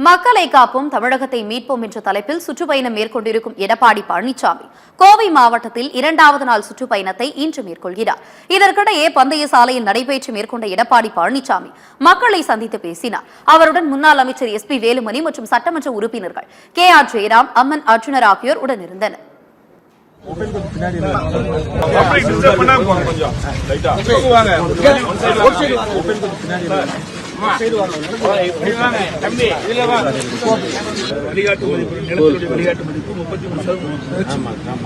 மக்களை காப்போம் தமிழகத்தை மீட்போம் என்ற தலைப்பில் சுற்றுப்பயணம் மேற்கொண்டிருக்கும் எடப்பாடி பழனிசாமி கோவை மாவட்டத்தில் 2வது நாள் சுற்றுப்பயணத்தை இன்று மேற்கொள்கிறார். இதற்கிடையே பந்தய சாலையில் நடைபெற்று மேற்கொண்ட எடப்பாடி பழனிசாமி மக்களை சந்தித்து பேசினார். அவருடன் முன்னாள் அமைச்சர் SP வேலுமணி மற்றும் சட்டமன்ற உறுப்பினர்கள் KR ஜெயராம், அம்மன் அர்ஜுனர் ஆகியோர் உடனிருந்தனர். வழிகாட்டு மதிப்பு நிலத்தினுடைய வழிகாட்டு மதிப்பு 33%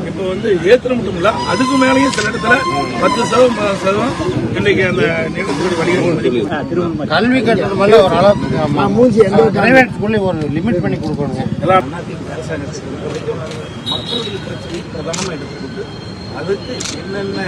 இப்போ ஏற்ற மட்டும் இல்ல, அதுக்கு மேலேயும் சில இடத்துல 10% இன்னைக்கு அந்த நிலத்தினுடைய வழிகாட்டு மதிப்பு கல்வி கட்டணம் ஒரு அளவுக்கு ஒரு லிமிட் பண்ணி கொடுக்கணும். மக்களுடைய பிரச்சனை பிரதானமாக எடுத்துக்கொண்டு அதுக்கு என்னென்ன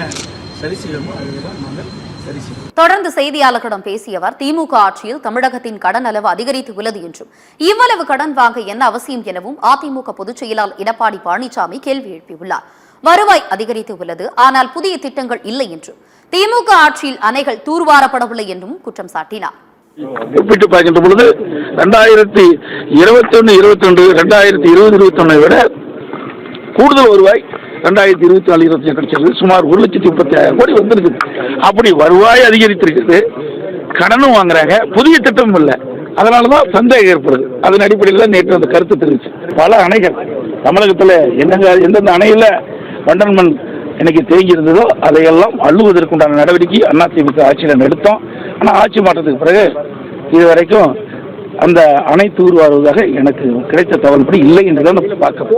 சரி செய்யணுமோ அதுதான் நாங்கள் சரி செய்யணும். தொடர்ந்து செய்தியாளர்களிடம் பேசிய அவர், திமுக ஆட்சியில் தமிழகத்தின் கடன் அளவு அதிகரித்து உள்ளது என்றும் இவ்வளவு கடன் வாங்க என்ன அவசியம் எனவும் அதிமுக பொதுச் செயலாளர் எடப்பாடி பழனிசாமி கேள்வி எழுப்பியுள்ளார். வருவாய் அதிகரித்து உள்ளது, ஆனால் புதிய திட்டங்கள் இல்லை என்றும் திமுக ஆட்சியில் அணைகள் தூர்வாரப்படவில்லை என்றும் குற்றம் சாட்டினார். ஒப்பிட்டு பார்க்கின்ற பொழுது 2021-22 2020-21 விட கூடுதல் வருவாய் 2024-25 கிடைச்சது. சுமார் 1,35,000 கோடி வந்திருக்குது. அப்படி வருவாய் அதிகரித்திருக்குது, கடனும் வாங்குறாங்க, புதிய திட்டமும் இல்லை. அதனாலதான் சந்தேகம் ஏற்படுது. அதன் அடிப்படையில் தான் நேற்று அந்த கருத்து தெரிவிச்சு. பல அணைகள் தமிழகத்தில் எந்தெந்த அணையில வண்டல் மண் இன்னைக்கு தேங்கி இருந்ததோ அதையெல்லாம் அள்ளுவதற்குண்டான நடவடிக்கை அதிமுக ஆட்சியில் எடுத்தோம். ஆனால் ஆட்சி மாற்றத்துக்கு பிறகு இதுவரைக்கும் அந்த அணை தூர்வாருவதாக எனக்கு கிடைத்த தகவல்படி இல்லை என்றுதான் பார்க்க